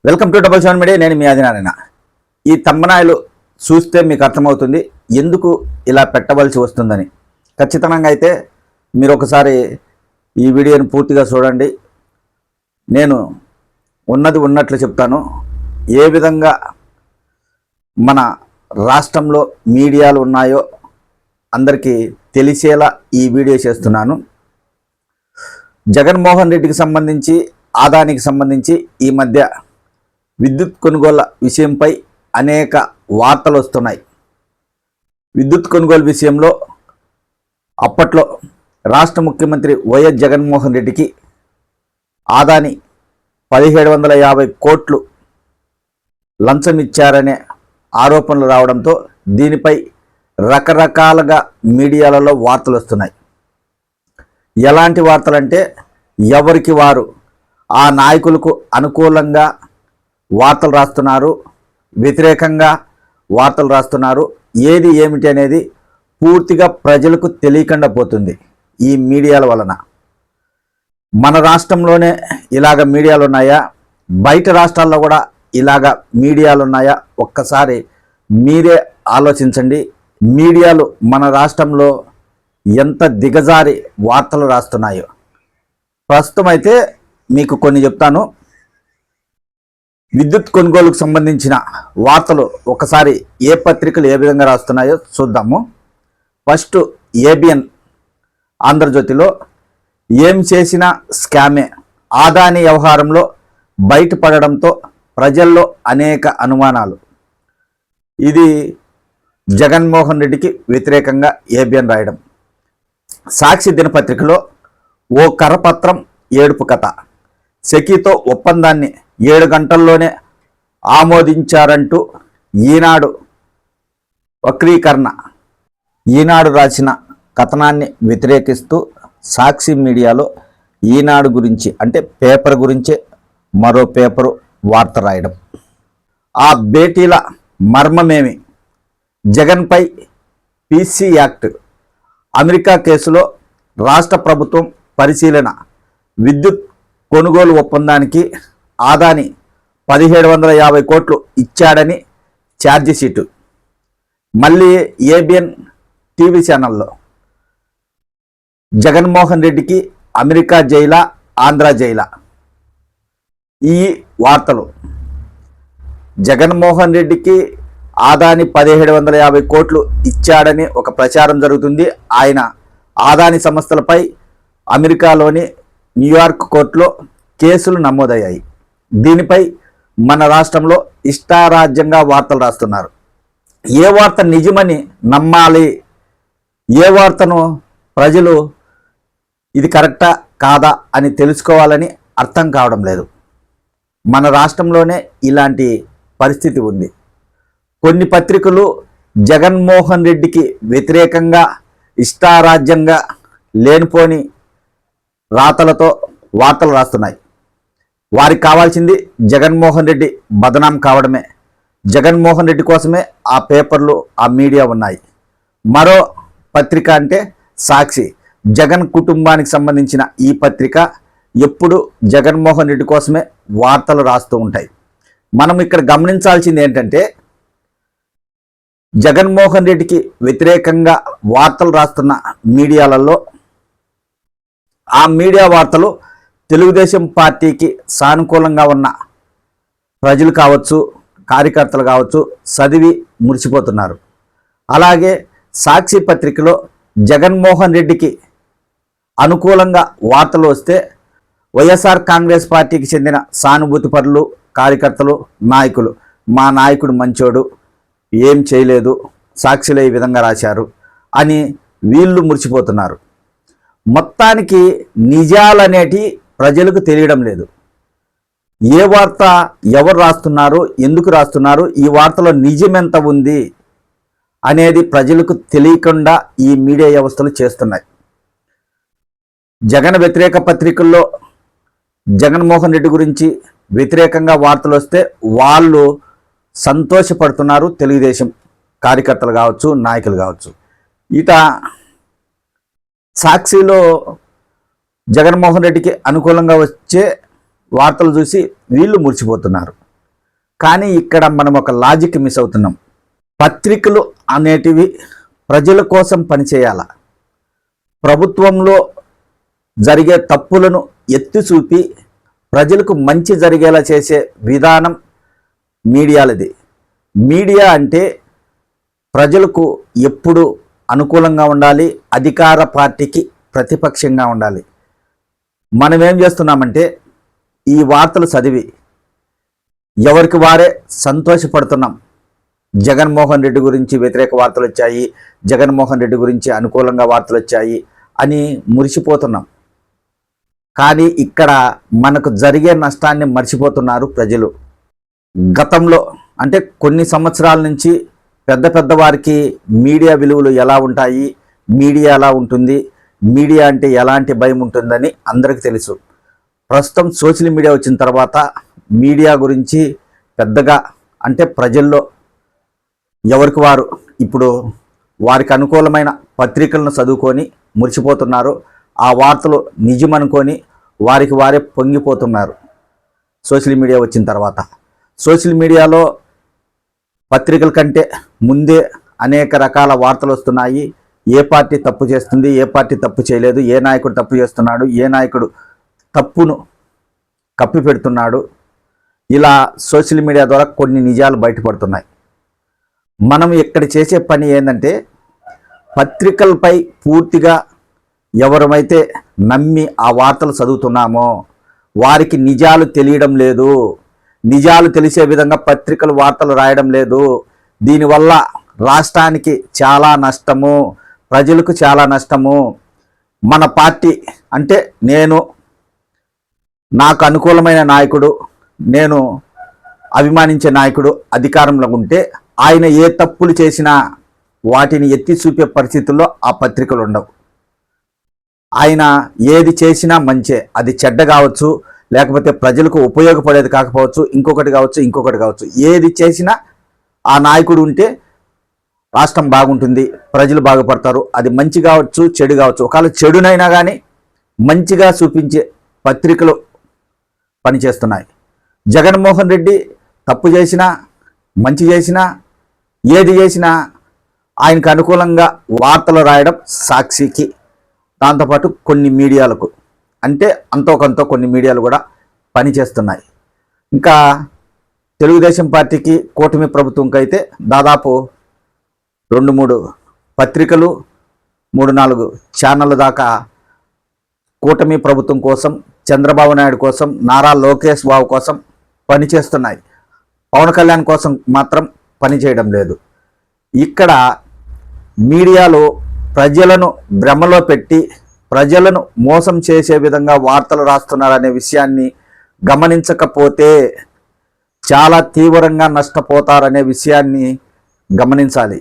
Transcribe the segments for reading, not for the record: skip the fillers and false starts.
Welcome to double seven media. నేను మీ ఆదినారాయణ. ఈ తమ్మనాయలు చూస్తే మీకు అర్థమవుతుంది ఎందుకు ఇలా పెట్టవలసి వస్తుందని. ఖచ్చితంగా అయితే మీరు ఒకసారి ఈ వీడియోని పూర్తిగా చూడండి. నేను ఉన్నది ఉన్నట్లు చెప్తాను. ఏ విధంగా మన రాష్ట్రంలో మీడియాలు ఉన్నాయో అందరికీ తెలిసేలా ఈ వీడియో చేస్తున్నాను. జగన్మోహన్ రెడ్డికి సంబంధించి, ఆదానికి సంబంధించి ఈ మధ్య విద్యుత్ కొనుగోళ్ల విషయంపై అనేక వార్తలు వస్తున్నాయి. విద్యుత్ కొనుగోలు విషయంలో అప్పట్లో రాష్ట్ర ముఖ్యమంత్రి వైఎస్ జగన్మోహన్ రెడ్డికి ఆదాని 1750 కోట్లు లంచం ఇచ్చారనే ఆరోపణలు రావడంతో దీనిపై రకరకాలుగా మీడియాలలో వార్తలు వస్తున్నాయి. ఎలాంటి వార్తలంటే ఎవరికి వారు ఆ నాయకులకు అనుకూలంగా వార్తలు రాస్తున్నారు, వ్యతిరేకంగా వార్తలు రాస్తున్నారు. ఏది ఏమిటి అనేది పూర్తిగా ప్రజలకు తెలియకుండా పోతుంది ఈ మీడియాల వలన. మన రాష్ట్రంలోనే ఇలాగ మీడియాలు ఉన్నాయా, బయట రాష్ట్రాల్లో కూడా ఇలాగ మీడియాలు ఉన్నాయా? ఒక్కసారి మీరే ఆలోచించండి. మీడియాలు మన రాష్ట్రంలో ఎంత దిగజారి వార్తలు రాస్తున్నాయో. ప్రస్తుతం అయితే మీకు కొన్ని చెప్తాను. విద్యుత్ కొనుగోలుకు సంబంధించిన వార్తలు ఒకసారి ఏ పత్రికలు ఏ విధంగా రాస్తున్నాయో చూద్దాము. ఫస్ట్ ఏబిఎన్ ఆంధ్రజ్యోతిలో ఏం చేసినా స్కామే, ఆదాని వ్యవహారంలో బయటపడడంతో ప్రజల్లో అనేక అనుమానాలు. ఇది జగన్మోహన్ రెడ్డికి వ్యతిరేకంగా ఏబిఎన్ రాయడం. సాక్షి దినపత్రికలో ఓ కరపత్రం ఏడుపు కథ, సెకీతో ఒప్పందాన్ని 7 గంటల్లోనే ఆమోదించారంటూ ఈనాడు వక్రీకరణ. ఈనాడు రాసిన కథనాన్ని వ్యతిరేకిస్తూ సాక్షి మీడియాలో ఈనాడు గురించి అంటే పేపర్ గురించే మరో పేపరు వార్త రాయడం. ఆ భేటీల మర్మమేమి? జగన్పై పీసీ యాక్ట్, అమెరికా కేసులో రాష్ట్ర ప్రభుత్వం పరిశీలన, విద్యుత్ కొనుగోలు ఒప్పందానికి ఆదాని 1750 కోట్లు ఇచ్చాడని ఛార్జిషీటు. మళ్ళీ ఏబిఎన్ టీవీ ఛానల్లో జగన్మోహన్ రెడ్డికి అమెరికా జైలా, ఆంధ్ర జైలా? ఈ వార్తలు జగన్మోహన్ రెడ్డికి ఆదాని 1750 కోట్లు ఇచ్చాడని ఒక ప్రచారం జరుగుతుంది. ఆయన ఆదాని సంస్థలపై అమెరికాలోని న్యూయార్క్ కోర్టులో కేసులు నమోదయ్యాయి. దీనిపై మన రాష్ట్రంలో ఇష్టారాజ్యంగా వార్తలు రాస్తున్నారు. ఏ వార్త నిజమని నమ్మాలి, ఏ వార్తను ప్రజలు ఇది కరెక్టా కాదా అని తెలుసుకోవాలని అర్థం కావడం లేదు. మన రాష్ట్రంలోనే ఇలాంటి పరిస్థితి ఉంది. కొన్ని పత్రికలు జగన్మోహన్ రెడ్డికి వ్యతిరేకంగా ఇష్టారాజ్యంగా లేనిపోని రాతలతో వార్తలు రాస్తున్నాయి. వారికి కావాల్సింది జగన్మోహన్ రెడ్డి బదనాం కావడమే. జగన్మోహన్ రెడ్డి కోసమే ఆ పేపర్లు, ఆ మీడియా ఉన్నాయి. మరో పత్రిక అంటే సాక్షి. జగన్ కుటుంబానికి సంబంధించిన ఈ పత్రిక ఎప్పుడు జగన్మోహన్ రెడ్డి కోసమే వార్తలు రాస్తూ ఉంటాయి. మనం ఇక్కడ గమనించాల్సింది ఏంటంటే జగన్మోహన్ రెడ్డికి వ్యతిరేకంగా వార్తలు రాస్తున్న మీడియాలలో ఆ మీడియా వార్తలు తెలుగుదేశం పార్టీకి సానుకూలంగా ఉన్న ప్రజలు కావచ్చు, కార్యకర్తలు కావచ్చు, చదివి మురిసిపోతున్నారు. అలాగే సాక్షి పత్రికలో జగన్మోహన్ రెడ్డికి అనుకూలంగా వార్తలు వస్తే వైఎస్ఆర్ కాంగ్రెస్ పార్టీకి చెందిన సానుభూతి పరులు, కార్యకర్తలు, నాయకులు మా నాయకుడు మంచోడు, ఏం చేయలేదు, సాక్షిలో ఈ విధంగా రాశారు అని వీళ్ళు మురిసిపోతున్నారు. మొత్తానికి నిజాలనేటి ప్రజలకు తెలియడం లేదు. ఏ వార్త ఎవరు రాస్తున్నారు, ఎందుకు రాస్తున్నారు, ఈ వార్తలో నిజమెంత ఉంది అనేది ప్రజలకు తెలియకుండా ఈ మీడియా వ్యవస్థలు చేస్తున్నాయి. జగన్ వ్యతిరేక పత్రికల్లో జగన్మోహన్ రెడ్డి గురించి వ్యతిరేకంగా వార్తలు వస్తే వాళ్ళు సంతోషపడుతున్నారు. తెలుగుదేశం కార్యకర్తలు కావచ్చు, నాయకులు కావచ్చు. ఇట సాక్షిలో జగన్మోహన్ రెడ్డికి అనుకూలంగా వచ్చే వార్తలు చూసి వీళ్ళు మురిసిపోతున్నారు. కానీ ఇక్కడ మనం ఒక లాజిక్ మిస్ అవుతున్నాం. పత్రికలు అనేటివి ప్రజల కోసం పనిచేయాల. ప్రభుత్వంలో జరిగే తప్పులను ఎత్తి చూపి ప్రజలకు మంచి జరిగేలా చేసే విధానం మీడియాలది. మీడియా అంటే ప్రజలకు ఎప్పుడు అనుకూలంగా ఉండాలి, అధికార పార్టీకి ప్రతిపక్షంగా ఉండాలి. మనం ఏం చేస్తున్నామంటే ఈ వార్తలు చదివి ఎవరికి వారే సంతోషపడుతున్నాం. జగన్మోహన్ రెడ్డి గురించి వ్యతిరేక వార్తలు వచ్చాయి, జగన్మోహన్ రెడ్డి గురించి అనుకూలంగా వార్తలు వచ్చాయి అని మురిసిపోతున్నాం. కానీ ఇక్కడ మనకు జరిగే నష్టాన్ని మర్చిపోతున్నారు ప్రజలు. గతంలో అంటే కొన్ని సంవత్సరాల నుంచి పెద్ద పెద్ద వారికి మీడియా విలువలు ఎలా ఉంటాయి, మీడియా ఎలా ఉంటుంది, మీడియా అంటే ఎలాంటి భయం ఉంటుందని అందరికీ తెలుసు. ప్రస్తుతం సోషల్ మీడియా వచ్చిన తర్వాత మీడియా గురించి పెద్దగా అంటే ప్రజల్లో ఎవరికి వారు ఇప్పుడు వారికి అనుకూలమైన పత్రికలను చదువుకొని మురిసిపోతున్నారు. ఆ వార్తలు నిజమనుకొని వారికి వారే పొంగిపోతున్నారు. సోషల్ మీడియా వచ్చిన తర్వాత సోషల్ మీడియాలో పత్రికల కంటే ముందే అనేక రకాల వార్తలు వస్తున్నాయి. ఏ పార్టీ తప్పు చేస్తుంది, ఏ పార్టీ తప్పు చేయలేదు, ఏ నాయకుడు తప్పు చేస్తున్నాడు, ఏ నాయకుడు తప్పును కప్పి పెడుతున్నాడు, ఇలా సోషల్ మీడియా ద్వారా కొన్ని నిజాలు బయటపడుతున్నాయి. మనం ఇక్కడ చేసే పని ఏంటంటే పత్రికలపై పూర్తిగా ఎవరమైతే నమ్మి ఆ వార్తలు చదువుతున్నామో వారికి నిజాలు తెలియడం లేదు, నిజాలు తెలిసే విధంగా పత్రికలు వార్తలు రాయడం లేదు. దీనివల్ల రాష్ట్రానికి చాలా నష్టము, ప్రజలకు చాలా నష్టము. మన పార్టీ అంటే నాకు అనుకూలమైన నాయకుడు, నేను అభిమానించే నాయకుడు అధికారంలో ఉంటే ఆయన ఏ తప్పులు చేసినా వాటిని ఎత్తి చూపే పరిస్థితుల్లో ఆ పత్రికలు ఉండవు. ఆయన ఏది చేసినా మంచే, అది చెడ్డ కావచ్చు, లేకపోతే ప్రజలకు ఉపయోగపడేది కాకపోవచ్చు, ఇంకొకటి కావచ్చు, ఏది చేసినా ఆ నాయకుడు ఉంటే రాష్ట్రం బాగుంటుంది, ప్రజలు బాగుపడతారు. అది మంచి కావచ్చు, చెడు కావచ్చు. ఒకవేళ చెడునైనా కానీ మంచిగా చూపించే పత్రికలు పనిచేస్తున్నాయి. జగన్మోహన్ రెడ్డి తప్పు చేసినా మంచి చేసినా ఏది చేసినా ఆయనకు అనుకూలంగా వార్తలు రాయడం సాక్షికి, దాంతోపాటు కొన్ని మీడియాలకు అంటే అంతో కొంత కొన్ని మీడియాలు కూడా పనిచేస్తున్నాయి. ఇంకా తెలుగుదేశం పార్టీకి కూటమి ప్రభుత్వంకి అయితే దాదాపు 2-3 పత్రికలు 3-4 ఛానళ్ళ దాకా కూటమి ప్రభుత్వం కోసం, చంద్రబాబు నాయుడు కోసం, నారా లోకేష్ బాబు కోసం పనిచేస్తున్నాయి. పవన్ కళ్యాణ్ కోసం మాత్రం పనిచేయడం లేదు. ఇక్కడ మీడియాలో ప్రజలను భ్రమలో పెట్టి ప్రజలను మోసం చేసే విధంగా వార్తలు రాస్తున్నారనే విషయాన్ని గమనించకపోతే చాలా తీవ్రంగా నష్టపోతారనే విషయాన్ని గమనించాలి.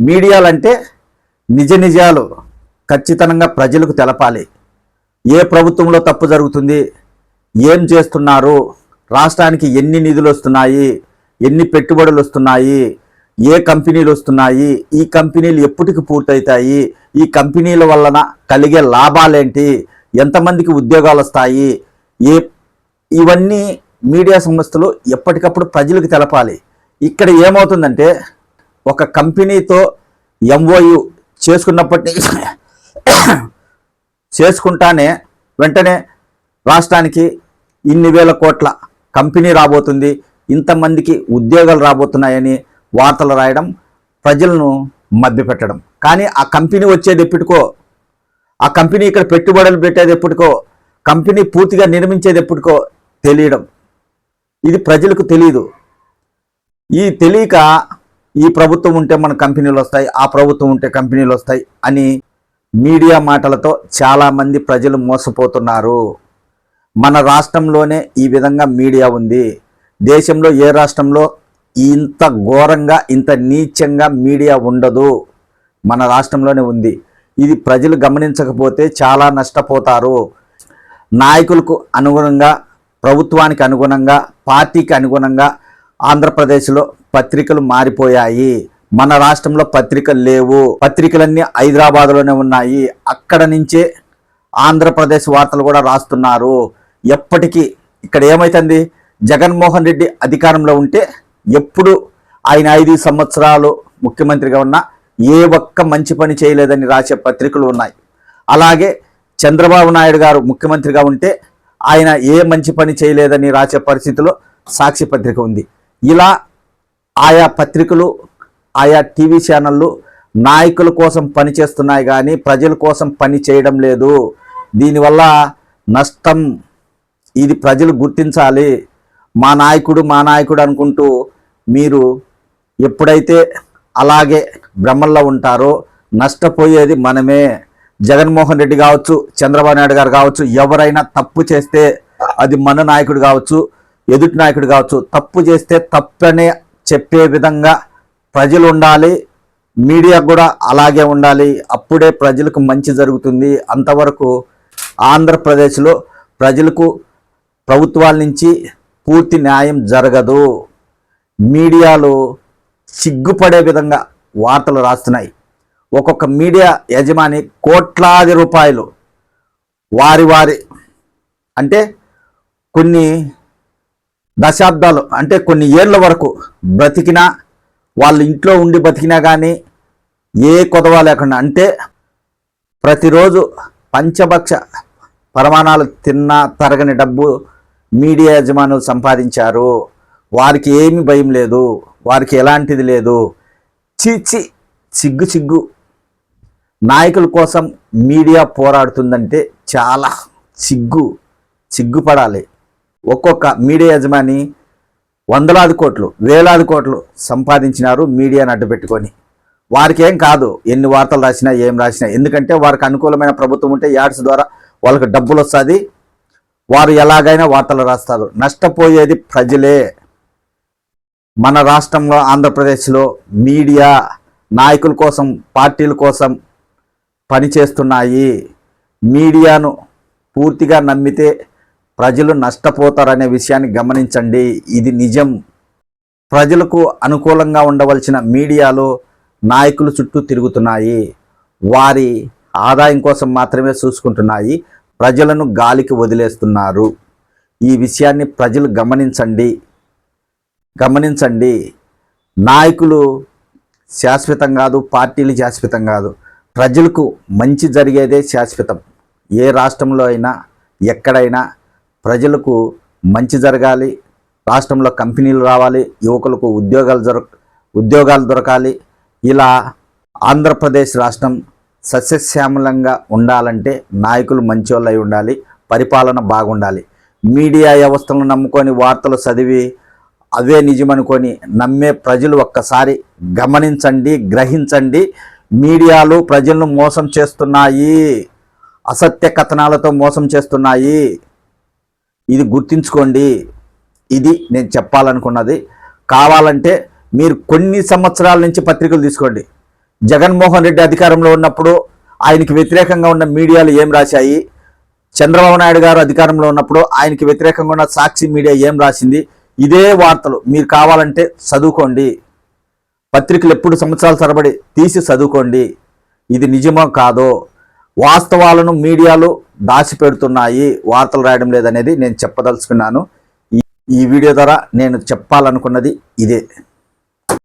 మీడియాలంటే నిజాలు ఖచ్చితంగా ప్రజలకు తెలపాలి. ఏ ప్రభుత్వంలో తప్పు జరుగుతుంది, ఏం చేస్తున్నారు, రాష్ట్రానికి ఎన్ని నిధులు వస్తున్నాయి, ఎన్ని పెట్టుబడులు వస్తున్నాయి, ఏ కంపెనీలు వస్తున్నాయి, ఈ కంపెనీలు ఎప్పటికి పూర్తవుతాయి, ఈ కంపెనీల వలన కలిగే లాభాలేంటి, ఎంతమందికి ఉద్యోగాలు వస్తాయి, ఇవన్నీ మీడియా సంస్థలు ఎప్పటికప్పుడు ప్రజలకు తెలపాలి. ఇక్కడ ఏమవుతుందంటే ఒక కంపెనీతో ఎంఓయు చేసుకుంటానే వెంటనే రాష్ట్రానికి ఇన్ని వేల కోట్ల కంపెనీ రాబోతుంది, ఇంతమందికి ఉద్యోగాలు రాబోతున్నాయని వార్తలు రాయడం, ప్రజలను మభ్యపెట్టడం. కానీ ఆ కంపెనీ వచ్చేది ఎప్పటికో, ఆ కంపెనీ ఇక్కడ పెట్టుబడులు పెట్టేది ఎప్పటికో, కంపెనీ పూర్తిగా నిర్మించేది ఎప్పటికో తెలియడం. ఇది ప్రజలకు తెలియదు. ఈ తెలియక ఈ ప్రభుత్వం ఉంటే మన కంపెనీలు వస్తాయి, ఆ ప్రభుత్వం ఉంటే కంపెనీలు వస్తాయి అని మీడియా మాటలతో చాలామంది ప్రజలు మోసపోతున్నారు. మన రాష్ట్రంలోనే ఈ విధంగా మీడియా ఉంది. దేశంలో ఏ రాష్ట్రంలో ఇంత ఘోరంగా ఇంత నీచంగా మీడియా ఉండదు, మన రాష్ట్రంలోనే ఉంది. ఇది ప్రజలు గమనించకపోతే చాలా నష్టపోతారు. నాయకులకు అనుగుణంగా, ప్రభుత్వానికి అనుగుణంగా, పార్టీకి అనుగుణంగా ఆంధ్రప్రదేశ్లో పత్రికలు మారిపోయాయి. మన రాష్ట్రంలో పత్రికలు లేవు. పత్రికలన్నీ హైదరాబాద్లోనే ఉన్నాయి. అక్కడ నుంచే ఆంధ్రప్రదేశ్ వార్తలు కూడా రాస్తున్నారు. ఎప్పటికీ ఇక్కడ ఏమవుతుంది, జగన్మోహన్ రెడ్డి అధికారంలో ఉంటే ఎప్పుడు ఆయన 5 సంవత్సరాలు ముఖ్యమంత్రిగా ఉన్న ఏ ఒక్క మంచి పని చేయలేదని రాసే పత్రికలు ఉన్నాయి. అలాగే చంద్రబాబు నాయుడు గారు ముఖ్యమంత్రిగా ఉంటే ఆయన ఏ మంచి పని చేయలేదని రాసే పరిస్థితిలో సాక్షి పత్రిక ఉంది. ఇలా ఆయా పత్రికలు, ఆయా టీవీ ఛానళ్ళు నాయకుల కోసం పనిచేస్తున్నాయి కానీ ప్రజల కోసం పని చేయడం లేదు. దీనివల్ల నష్టం. ఇది ప్రజలు గుర్తించాలి. మా నాయకుడు అనుకుంటూ మీరు ఎప్పుడైతే అలాగే భ్రమల్లో ఉంటారో నష్టపోయేది మనమే. జగన్మోహన్ రెడ్డి కావచ్చు, చంద్రబాబు నాయుడు గారు కావచ్చు, ఎవరైనా తప్పు చేస్తే అది మన నాయకుడు కావచ్చు, ఎదుటి నాయకుడు కావచ్చు, తప్పు చేస్తే తప్పనే చెప్పే విధంగా ప్రజలు ఉండాలి. మీడియా కూడా అలాగే ఉండాలి. అప్పుడే ప్రజలకు మంచి జరుగుతుంది. అంతవరకు ఆంధ్రప్రదేశ్లో ప్రజలకు ప్రభుత్వాల నుంచి పూర్తి న్యాయం జరగదు. మీడియాలో సిగ్గుపడే విధంగా వార్తలు రాస్తున్నాయి. ఒక్కొక్క మీడియా యజమాని కోట్లాది రూపాయలు వారి అంటే కొన్ని దశాబ్దాలు అంటే కొన్ని ఏళ్ళ వరకు బ్రతికినా, వాళ్ళ ఇంట్లో ఉండి బతికినా కానీ ఏ కొదవ లేకుండా, అంటే ప్రతిరోజు పంచభక్ష పరిమాణాలు తిన్నా తరగని డబ్బు మీడియా యజమానులు సంపాదించారు. వారికి ఏమి భయం లేదు, వారికి ఎలాంటిది లేదు. సిగ్గు. నాయకుల కోసం మీడియా పోరాడుతుందంటే చాలా సిగ్గుపడాలి. ఒక్కొక్క మీడియా యజమాని వందలాది కోట్లు, వేలాది కోట్లు సంపాదించినారు మీడియాను అడ్డుపెట్టుకొని. వారికి ఏం కాదు ఎన్ని వార్తలు రాసినా, ఏం రాసినా. ఎందుకంటే వారికి అనుకూలమైన ప్రభుత్వం ఉంటే యాడ్స్ ద్వారా వాళ్ళకి డబ్బులు వస్తుంది. వారు ఎలాగైనా వార్తలు రాస్తారు. నష్టపోయేది ప్రజలే. మన రాష్ట్రంలో ఆంధ్రప్రదేశ్లో మీడియా నాయకుల కోసం, పార్టీల కోసం పనిచేస్తున్నాయి. మీడియాను పూర్తిగా నమ్మితే ప్రజలు నష్టపోతారనే విషయాన్ని గమనించండి. ఇది నిజం. ప్రజలకు అనుకూలంగా ఉండవలసిన మీడియాలో నాయకులు చుట్టూ తిరుగుతున్నాయి. వారి ఆదాయం కోసం మాత్రమే చూసుకుంటున్నాయి. ప్రజలను గాలికి వదిలేస్తున్నారు. ఈ విషయాన్ని ప్రజలు గమనించండి. నాయకులు శాశ్వతం కాదు, పార్టీలు శాశ్వతం కాదు. ప్రజలకు మంచి జరిగేదే శాశ్వతం. ఏ రాష్ట్రంలో అయినా, ఎక్కడైనా ప్రజలకు మంచి జరగాలి. రాష్ట్రంలో కంపెనీలు రావాలి, యువకులకు ఉద్యోగాలు దొరకాలి. ఇలా ఆంధ్రప్రదేశ్ రాష్ట్రం సస్యశ్యామలంగా ఉండాలంటే నాయకులు మంచోళ్ళు అయి ఉండాలి, పరిపాలన బాగుండాలి. మీడియా వ్యవస్థలను నమ్ముకొని వార్తలు చదివి అవే నిజమనుకొని నమ్మే ప్రజలు ఒక్కసారి గమనించండి, గ్రహించండి. మీడియాలు ప్రజలను మోసం చేస్తున్నాయి, అసత్య కథనాలతో మోసం చేస్తున్నాయి. ఇది గుర్తుంచుకోండి. ఇది నేను చెప్పాలనుకున్నది. కావాలంటే మీరు కొన్ని సంవత్సరాల నుంచి పత్రికలు తీసుకోండి. జగన్మోహన్ రెడ్డి అధికారంలో ఉన్నప్పుడు ఆయనకి వ్యతిరేకంగా ఉన్న మీడియాలు ఏం రాశాయి, చంద్రబాబు నాయుడు గారు అధికారంలో ఉన్నప్పుడు ఆయనకి వ్యతిరేకంగా ఉన్న సాక్షి మీడియా ఏం రాసింది, ఇదే వార్తలు మీరు కావాలంటే చదువుకోండి. పత్రికలు ఎప్పుడు సంవత్సరాల తరబడి తీసి చదువుకోండి. ఇది నిజమో కాదో, వాస్తవాలను మీడియాలు దాచిపెడుతున్నాయి, వార్తలు రాయడం లేదనేది నేను చెప్పదలుచుకున్నాను. ఈ వీడియో ద్వారా నేను చెప్పాలనుకున్నది ఇదే.